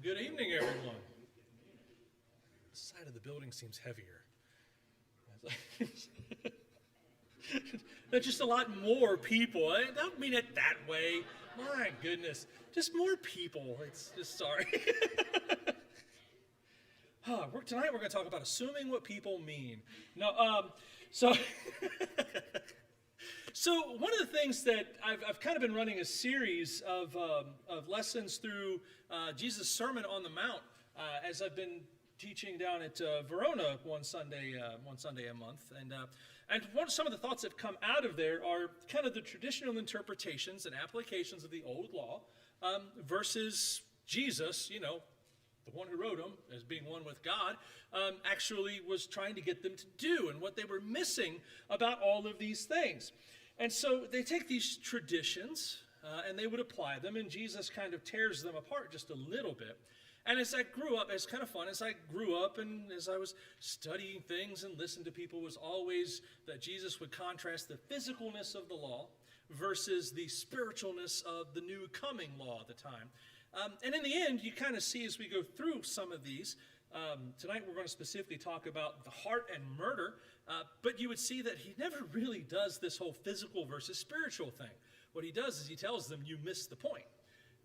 Good evening, everyone. This side of the building seems heavier. There's just a lot more people. I don't mean it that way. My goodness. Just more people. It's just sorry. Tonight we're going to talk about assuming what people mean. So one of the things that I've kind of been running a series of lessons through Jesus' Sermon on the Mount as I've been teaching down at Verona one Sunday a month, and some of the thoughts that have come out of there are kind of the traditional interpretations and applications of the old law versus Jesus, the one who wrote them, as being one with God, actually was trying to get them to do, and what they were missing about all of these things. And so they take these traditions and they would apply them, and Jesus kind of tears them apart just a little bit. And as I grew up, it's kind of fun, as I grew up and as I was studying things and listened to people, was always that Jesus would contrast the physicalness of the law versus the spiritualness of the new coming law at the time. And in the end, you kind of see as we go through some of these, tonight we're going to specifically talk about the heart and murder, but you would see that he never really does this whole physical versus spiritual thing. What he does is he tells them, you missed the point.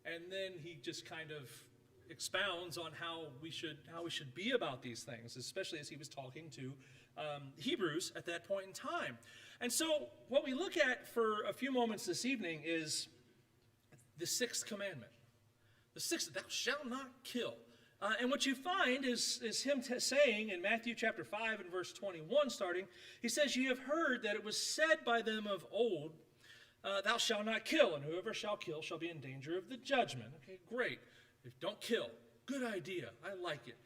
And then he just kind of expounds on how we should be about these things, especially as he was talking to Hebrews at that point in time. And so what we look at for a few moments this evening is the sixth commandment. The sixth, thou shalt not kill. And what you find is him saying in Matthew chapter 5 and verse 21 starting, he says, ye have heard that it was said by them of old, thou shalt not kill, and whoever shall kill shall be in danger of the judgment. Okay, great. Don't kill. Good idea. I like it.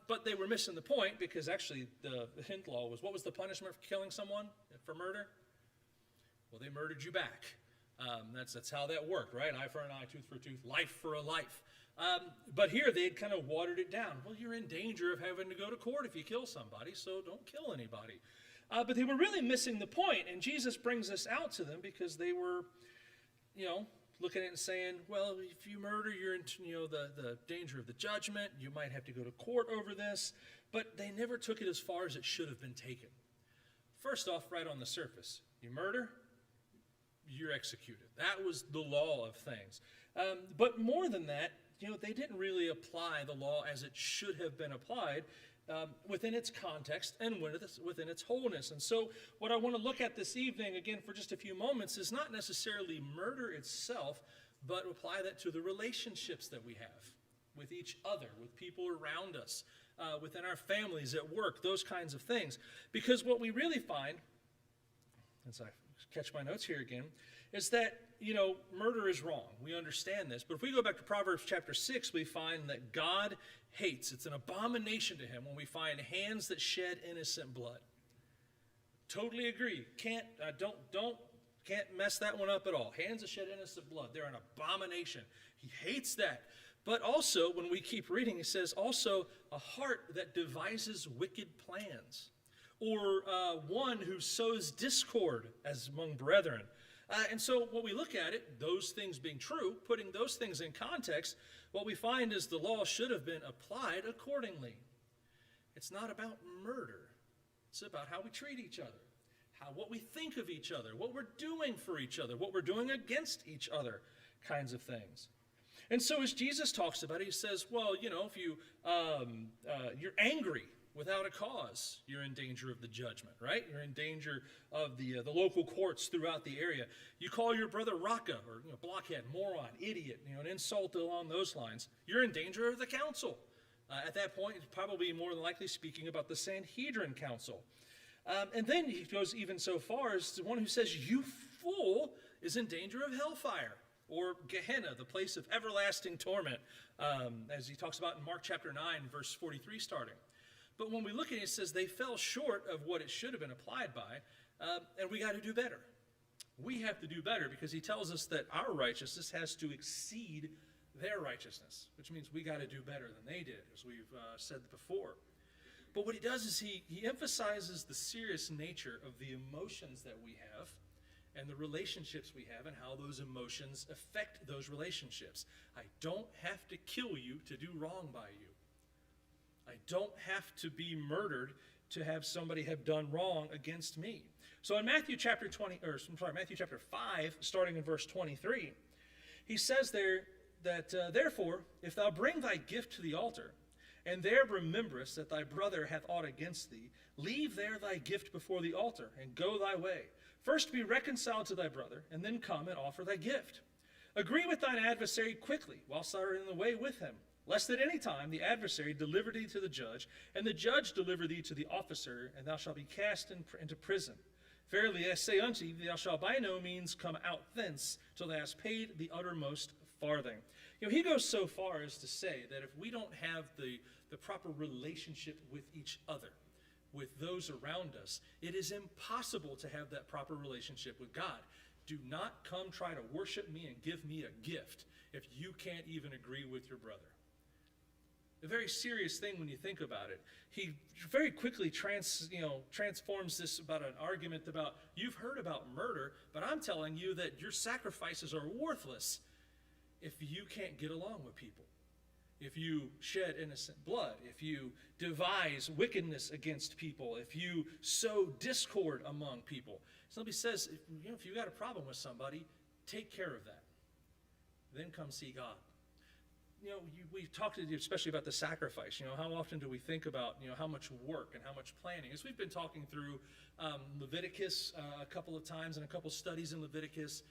But they were missing the point, because actually the hint law was, what was the punishment for killing someone for murder? Well, they murdered you back. That's how that worked, right? Eye for an eye, tooth for a tooth, life for a life. But here they had kind of watered it down. Well, you're in danger of having to go to court if you kill somebody, so don't kill anybody. But they were really missing the point, and Jesus brings this out to them because they were, looking at it and saying, well, if you murder, you're in the danger of the judgment. You might have to go to court over this. But they never took it as far as it should have been taken. First off, right on the surface, you murder, you're executed. That was the law of things. But more than that, they didn't really apply the law as it should have been applied within its context and within its wholeness. And so what I want to look at this evening, again, for just a few moments, is not necessarily murder itself, but apply that to the relationships that we have with each other, with people around us, within our families, at work, those kinds of things. Because what we really find, as I catch my notes here again, is that, murder is wrong. We understand this. But if we go back to Proverbs chapter 6, we find that God hates. It's an abomination to him when we find hands that shed innocent blood. Totally agree. Can't mess that one up at all. Hands that shed innocent blood. They're an abomination. He hates that. But also, when we keep reading, he says, also a heart that devises wicked plans, or one who sows discord as among brethren. And so when we look at it, those things being true, putting those things in context, what we find is the law should have been applied accordingly. It's not about murder. It's about how we treat each other, what we think of each other, what we're doing for each other, what we're doing against each other, kinds of things. And so as Jesus talks about it, he says, well, if you're angry without a cause, you're in danger of the judgment, right? You're in danger of the local courts throughout the area. You call your brother Raka, or blockhead, moron, idiot, an insult along those lines. You're in danger of the council. At that point, it's probably more than likely speaking about the Sanhedrin council. And then he goes even so far as the one who says, you fool, is in danger of hellfire, or Gehenna, the place of everlasting torment, as he talks about in Mark chapter 9, verse 43 starting. But when we look at it, it says they fell short of what it should have been applied by, and we got to do better. We have to do better because he tells us that our righteousness has to exceed their righteousness, which means we got to do better than they did, as we've said before. But what he does is he emphasizes the serious nature of the emotions that we have and the relationships we have and how those emotions affect those relationships. I don't have to kill you to do wrong by you. I don't have to be murdered to have somebody have done wrong against me. So in Matthew chapter 5, starting in verse 23, he says there that, therefore, if thou bring thy gift to the altar, and there rememberest that thy brother hath aught against thee, leave there thy gift before the altar, and go thy way. First be reconciled to thy brother, and then come and offer thy gift. Agree with thine adversary quickly, whilst thou art in the way with him, lest at any time the adversary deliver thee to the judge, and the judge deliver thee to the officer, and thou shalt be cast into prison. Verily I say unto thee, thou shalt by no means come out thence, till thou hast paid the uttermost farthing. He goes so far as to say that if we don't have the proper relationship with each other, with those around us, it is impossible to have that proper relationship with God. Do not come try to worship me and give me a gift if you can't even agree with your brother. A very serious thing when you think about it. He very quickly transforms this about an argument about, you've heard about murder, but I'm telling you that your sacrifices are worthless if you can't get along with people. If you shed innocent blood, if you devise wickedness against people, if you sow discord among people. Somebody says, if you got a problem with somebody, take care of that. Then come see God. We talked especially about the sacrifice. How often do we think about, how much work and how much planning? As we've been talking through Leviticus a couple of times and a couple studies in Leviticus,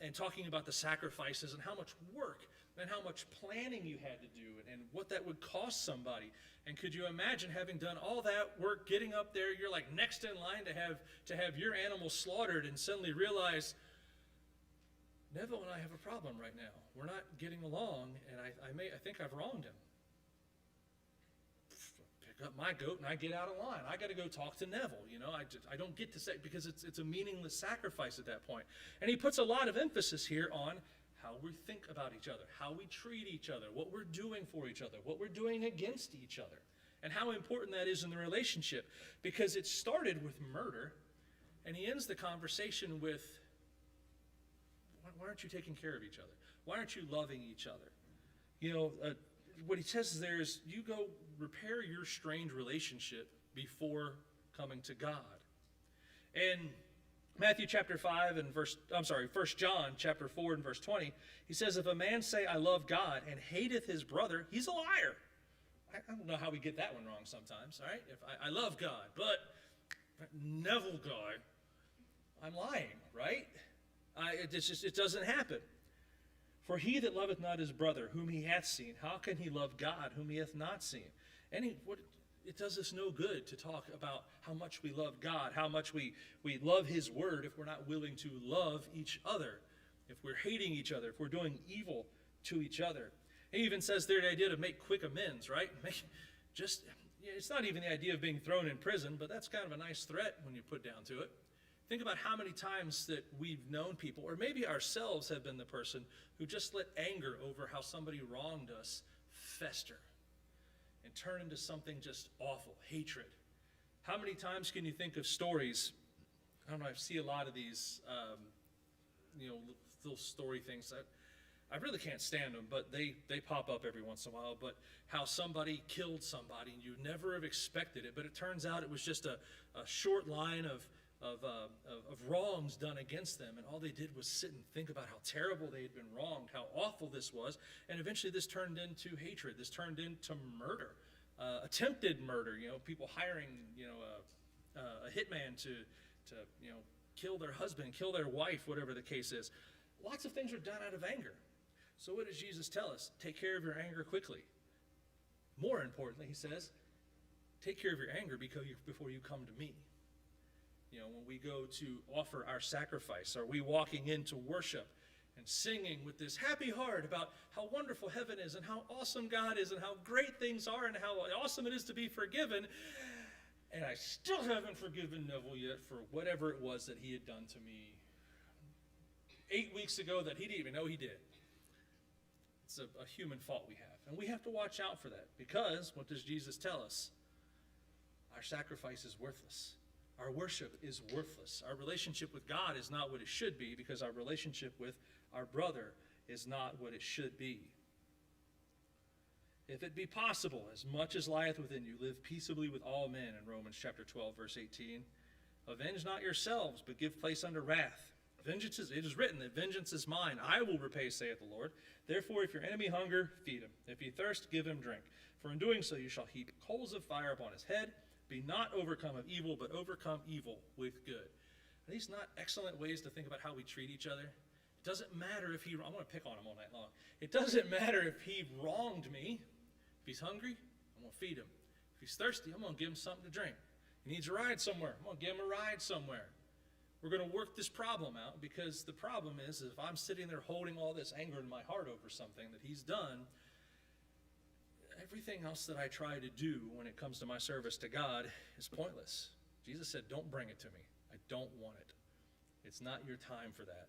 and talking about the sacrifices and how much work and how much planning you had to do and what that would cost somebody. And could you imagine having done all that work, getting up there, you're like next in line to have your animal slaughtered, and suddenly realize, Neville and I have a problem right now. We're not getting along, and I think I've wronged him. Pick up my goat and I get out of line. I got to go talk to Neville. I don't get to say, because it's a meaningless sacrifice at that point. And he puts a lot of emphasis here on how we think about each other, how we treat each other, what we're doing for each other, what we're doing against each other, and how important that is in the relationship. Because it started with murder, and he ends the conversation with, why aren't you taking care of each other? Why aren't you loving each other? What he says there is, you go repair your strained relationship before coming to God. And Matthew chapter 5 and 1 John chapter 4 and verse 20, he says, if a man say, I love God, and hateth his brother, he's a liar. I don't know how we get that one wrong sometimes, all right? If I love God, but Neville guy, I'm lying, right? It doesn't happen. For he that loveth not his brother, whom he hath seen, how can he love God, whom he hath not seen? It does us no good to talk about how much we love God, how much we love his word, if we're not willing to love each other, if we're hating each other, if we're doing evil to each other. He even says there the idea to make quick amends, right? It's not even the idea of being thrown in prison, but that's kind of a nice threat when you put down to it. Think about how many times that we've known people, or maybe ourselves have been the person who just let anger over how somebody wronged us fester and turn into something just awful, hatred. How many times can you think of stories? I don't know, I see a lot of these, little story things that I really can't stand them, but they pop up every once in a while. But how somebody killed somebody and you never have expected it, but it turns out it was just a short line of wrongs done against them, and all they did was sit and think about how terrible they had been wronged, how awful this was, and eventually this turned into hatred. This turned into murder, attempted murder. People hiring a hitman to kill their husband, kill their wife, whatever the case is. Lots of things are done out of anger. So what does Jesus tell us? Take care of your anger quickly. More importantly, he says, take care of your anger before you come to me. When we go to offer our sacrifice, are we walking into worship and singing with this happy heart about how wonderful heaven is and how awesome God is and how great things are and how awesome it is to be forgiven, and I still haven't forgiven Neville yet for whatever it was that he had done to me 8 weeks ago that he didn't even know he did. It's a human fault we have, and we have to watch out for that, because what does Jesus tell us? Our sacrifice is worthless. our worship is worthless. Our relationship with God is not what it should be because our relationship with our brother is not what it should be. If it be possible, as much as lieth within you, live peaceably with all men, in Romans chapter 12, verse 18. Avenge not yourselves, but give place unto wrath. Vengeance it is written that vengeance is mine, I will repay, saith the Lord. Therefore, if your enemy hunger, feed him. If he thirst, give him drink. For in doing so you shall heap coals of fire upon his head. Be not overcome of evil, but overcome evil with good. Are these not excellent ways to think about how we treat each other? It doesn't matter if I want to pick on him all night long. It doesn't matter if he wronged me. If he's hungry, I'm going to feed him. If he's thirsty, I'm going to give him something to drink. He needs a ride somewhere, I'm going to give him a ride somewhere. We're going to work this problem out, because the problem is if I'm sitting there holding all this anger in my heart over something that he's done, everything else that I try to do when it comes to my service to God is pointless. Jesus said, don't bring it to me. I don't want it. It's not your time for that.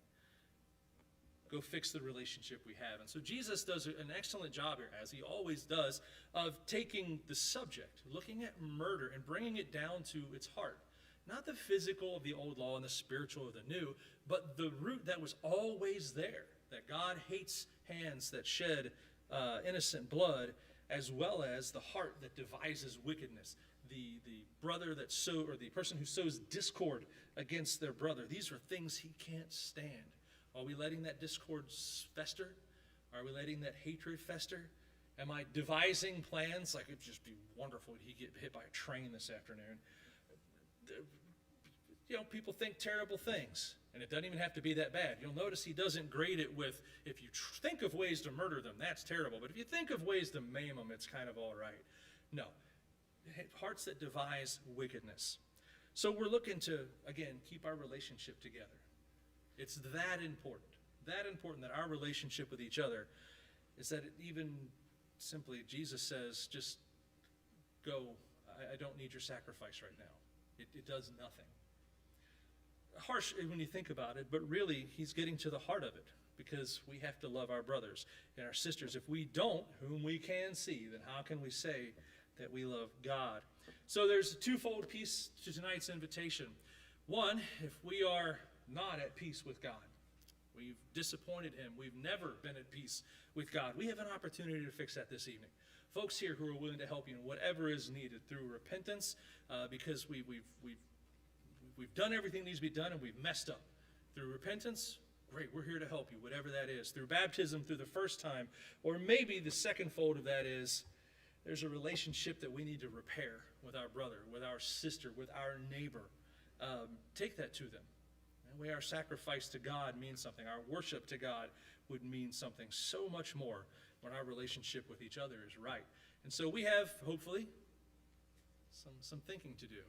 Go fix the relationship we have. And so Jesus does an excellent job here, as he always does, of taking the subject, looking at murder and bringing it down to its heart. Not the physical of the old law and the spiritual of the new, but the root that was always there, that God hates hands that shed innocent blood, as well as the heart that devises wickedness. The brother that or the person who sows discord against their brother. These are things he can't stand. Are we letting that discord fester? Are we letting that hatred fester? Am I devising plans? Like, it'd just be wonderful if he get hit by a train this afternoon. People think terrible things, and it doesn't even have to be that bad. You'll notice he doesn't grade it with, if you think of ways to murder them, that's terrible. But if you think of ways to maim them, it's kind of all right. No. Hearts that devise wickedness. So we're looking to, again, keep our relationship together. It's that important that our relationship with each other is that even simply, Jesus says, just go. I don't need your sacrifice right now. It does nothing. Harsh when you think about it, but really he's getting to the heart of it, because we have to love our brothers and our sisters. If we don't, whom we can see, then how can we say that we love God? So there's a twofold piece to tonight's invitation. One, if we are not at peace with God, we've disappointed him, we've never been at peace with God, we have an opportunity to fix that this evening. Folks here who are willing to help you in whatever is needed through repentance, because we've done everything that needs to be done and we've messed up. Through repentance, great, we're here to help you, whatever that is. Through baptism, through the first time, or maybe the second fold of that is there's a relationship that we need to repair with our brother, with our sister, with our neighbor. Take that to them. That way our sacrifice to God means something. Our worship to God would mean something so much more when our relationship with each other is right. And so we have, hopefully, some thinking to do.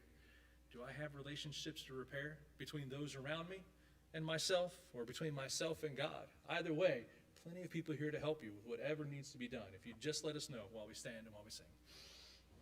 Do I have relationships to repair between those around me and myself, or between myself and God? Either way, plenty of people here to help you with whatever needs to be done. If you just let us know while we stand and while we sing.